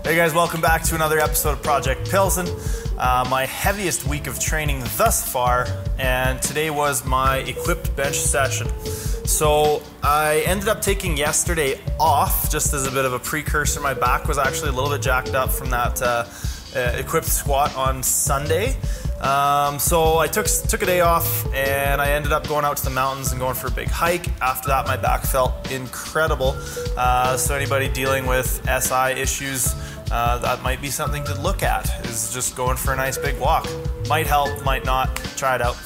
Hey guys, welcome back to another episode of Project Pilsen. My heaviest week of training thus far, and today was my equipped bench session. So I ended up taking yesterday off just as a bit of a precursor. My back was actually a little bit jacked up from that equipped squat on Sunday. So I took a day off and I ended up going out to the mountains and going for a big hike. After that, my back felt incredible. So anybody dealing with SI issues, that might be something to look at, is just going for a nice big walk. Might help, might not. Try it out.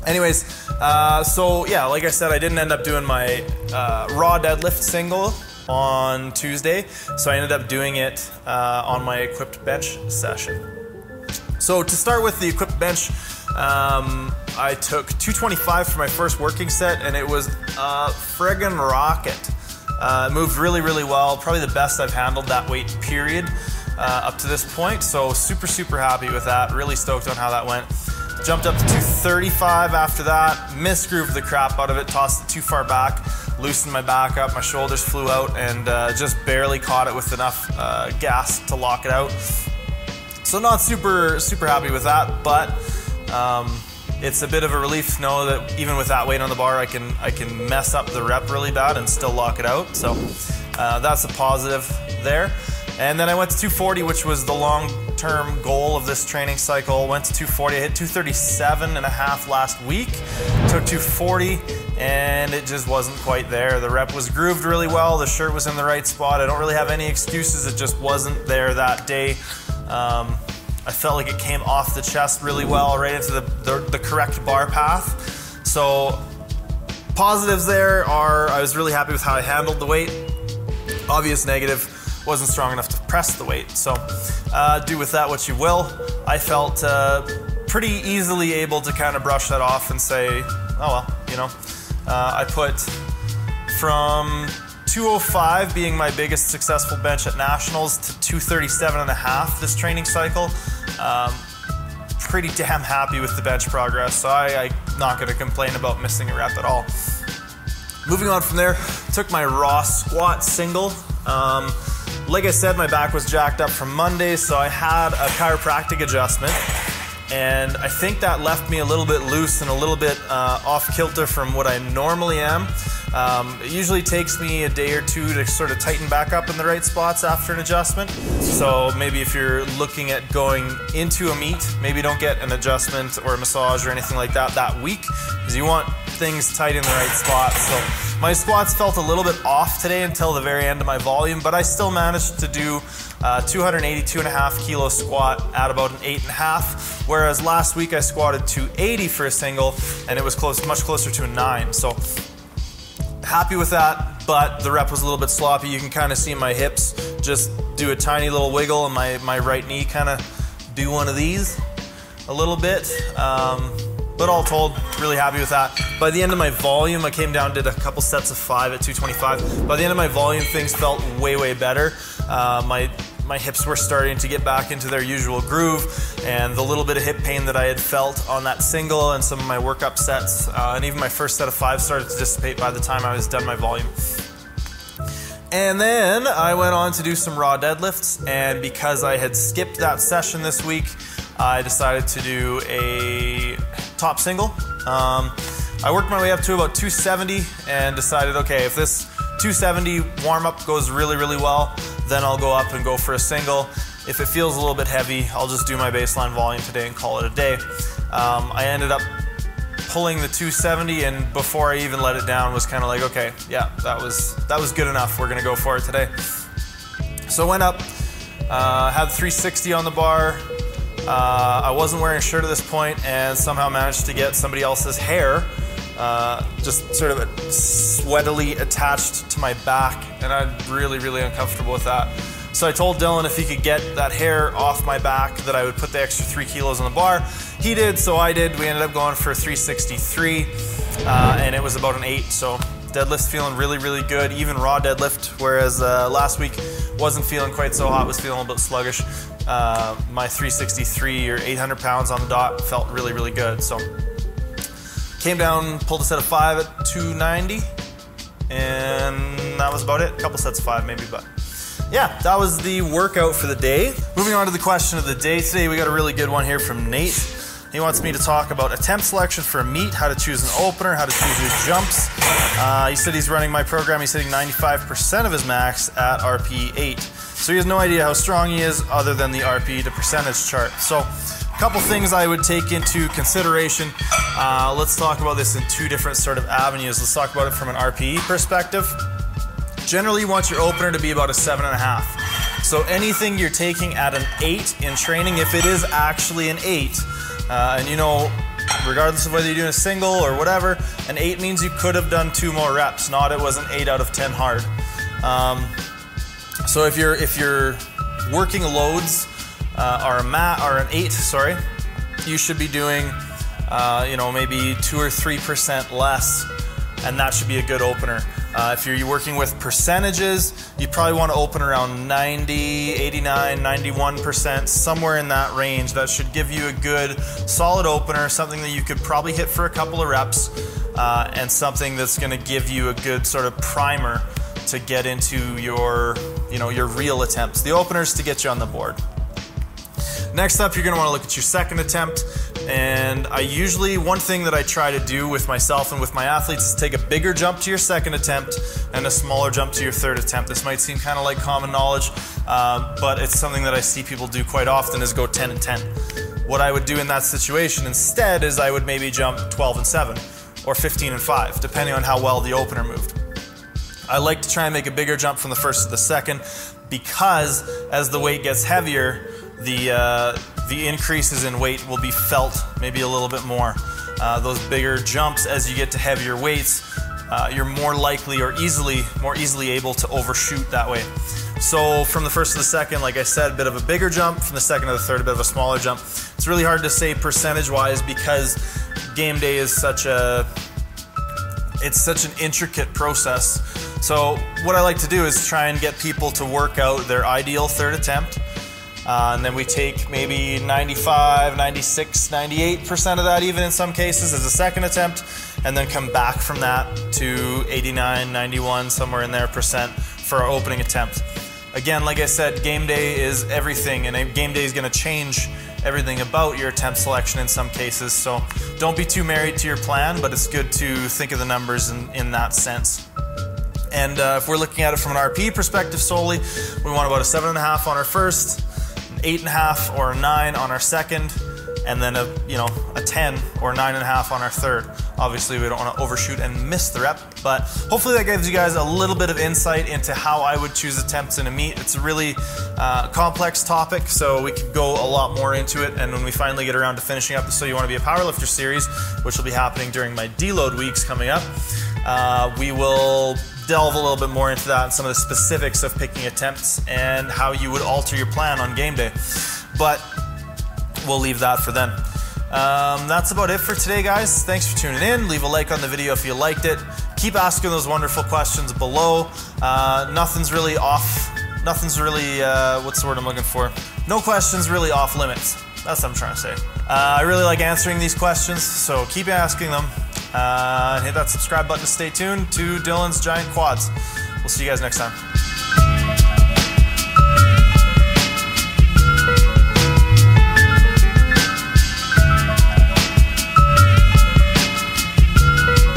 Anyways, so yeah, like I said, I didn't end up doing my raw deadlift single on Tuesday, so I ended up doing it on my equipped bench session. So to start with the equipped bench, I took 225 for my first working set, and it was a friggin' rocket. It moved really, really well. Probably the best I've handled that weight, period, up to this point. So super happy with that. Really stoked on how that went. Jumped up to 235 after that, misgrooved the crap out of it, tossed it too far back, loosened my back up, my shoulders flew out, and just barely caught it with enough gas to lock it out. So not super happy with that, but it's a bit of a relief to know that even with that weight on the bar, I can mess up the rep really bad and still lock it out. So that's a positive there. And then I went to 240, which was the long-term goal of this training cycle. Went to 240. I hit 237.5 last week. Took 240, and it just wasn't quite there. The rep was grooved really well. The shirt was in the right spot. I don't really have any excuses. It just wasn't there that day. I felt like it came off the chest really well, right into the correct bar path. So positives there are I was really happy with how I handled the weight. Obvious negative, wasn't strong enough to press the weight. So do with that what you will. I felt pretty easily able to kind of brush that off and say, oh well, you know. I put from 205 being my biggest successful bench at Nationals to 237.5 this training cycle. Pretty damn happy with the bench progress, so I'm not going to complain about missing a rep at all. Moving on from there, took my raw squat single. Like I said, my back was jacked up from Monday, so I had a chiropractic adjustment, and I think that left me a little bit loose and a little bit off kilter from what I normally am. It usually takes me a day or two to sort of tighten back up in the right spots after an adjustment. So maybe if you're looking at going into a meet, maybe don't get an adjustment or a massage or anything like that week, because you want things tight in the right spot. So my squats felt a little bit off today until the very end of my volume, but I still managed to do 282.5 kilo squat at about an 8.5, whereas last week I squatted 280 for a single, and it was much closer to a 9. So happy with that, but the rep was a little bit sloppy. You can kind of see my hips just do a tiny little wiggle, and my right knee kind of do one of these a little bit. But all told, really happy with that. By the end of my volume, I came down, did a couple sets of 5 at 225. By the end of my volume, things felt way better. My hips were starting to get back into their usual groove, and the little bit of hip pain that I had felt on that single and some of my workup sets, and even my first set of 5 started to dissipate by the time I was done my volume. And then I went on to do some raw deadlifts, and because I had skipped that session this week, I decided to do a top single. I worked my way up to about 270 and decided, okay, if this 270 warm-up goes really well, then I'll go up and go for a single. If it feels a little bit heavy, I'll just do my baseline volume today and call it a day. I ended up pulling the 270, and before I even let it down was kind of like, okay, yeah, that was good enough. We're gonna go for it today. So I went up, had 360 on the bar. I wasn't wearing a shirt at this point, and somehow managed to get somebody else's hair just sort of sweatily attached to my back, and I'm really uncomfortable with that. So I told Dylan if he could get that hair off my back that I would put the extra 3 kilos on the bar. He did, so I did. We ended up going for 363, and it was about an 8. So deadlift's feeling really good, even raw deadlift, whereas last week wasn't feeling quite so hot, was feeling a bit sluggish. My 363 or 800 pounds on the dot felt really good. So came down, pulled a set of 5 at 290, and that was about it. A couple sets of 5 maybe, but yeah, that was the workout for the day. Moving on to the question of the day today, we got a really good one here from Nate. He wants me to talk about attempt selection for a meet, how to choose an opener, how to choose your jumps. He said he's running my program. He's hitting 95% of his max at RP 8. So he has no idea how strong he is other than the RP to percentage chart. So a couple things I would take into consideration. Let's talk about this in two different sort of avenues. Let's talk about it from an RPE perspective. Generally, you want your opener to be about a 7.5. So anything you're taking at an 8 in training, if it is actually an 8, and you know, regardless of whether you're doing a single or whatever, an 8 means you could have done 2 more reps, not it was an 8 out of 10 hard. So if you're working loads or an 8, sorry, you should be doing you know, maybe 2 or 3% less, and that should be a good opener. If you're working with percentages, you probably want to open around 90, 89, 91%, somewhere in that range. That should give you a good solid opener, something that you could probably hit for a couple of reps, and something that's going to give you a good sort of primer to get into your, you know, your real attempts. The openers to get you on the board. Next up, you're going to want to look at your second attempt. And one thing that I try to do with myself and with my athletes is take a bigger jump to your second attempt and a smaller jump to your third attempt. This might seem kind of like common knowledge, but it's something that I see people do quite often, is go 10 and 10. What I would do in that situation instead is I would maybe jump 12 and 7 or 15 and 5, depending on how well the opener moved. I like to try and make a bigger jump from the first to the second, because as the weight gets heavier, the increases in weight will be felt maybe a little bit more. Those bigger jumps, as you get to heavier weights, you're more likely or more easily able to overshoot that way. So from the first to the second, like I said, a bit of a bigger jump. From the second to the third, a bit of a smaller jump. It's really hard to say percentage-wise because game day is such an intricate process. So what I like to do is try and get people to work out their ideal third attempt. And then we take maybe 95, 96, 98% of that even in some cases as a second attempt, and then come back from that to 89, 91, somewhere in there percent for our opening attempt. Again, like I said, game day is everything, and game day is going to change everything about your attempt selection in some cases. So don't be too married to your plan, but it's good to think of the numbers in that sense. And if we're looking at it from an RP perspective solely, we want about a 7.5 on our first, 8.5 or a 9 on our second, and then a 10 or 9.5 on our third. Obviously, we don't want to overshoot and miss the rep, but hopefully that gives you guys a little bit of insight into how I would choose attempts in a meet. It's a really complex topic, so we could go a lot more into it. And when we finally get around to finishing up the So You Want to Be a Powerlifter series, which will be happening during my deload weeks coming up, we will delve a little bit more into that and some of the specifics of picking attempts and how you would alter your plan on game day. But we'll leave that for then. That's about it for today, guys. Thanks for tuning in. Leave a like on the video if you liked it. Keep asking those wonderful questions below. Nothing's really off. Nothing's really, what's the word I'm looking for? No questions really off limits. That's what I'm trying to say. I really like answering these questions, so keep asking them. Hit that subscribe button to stay tuned to Dylan's Giant Quads. We'll see you guys next time.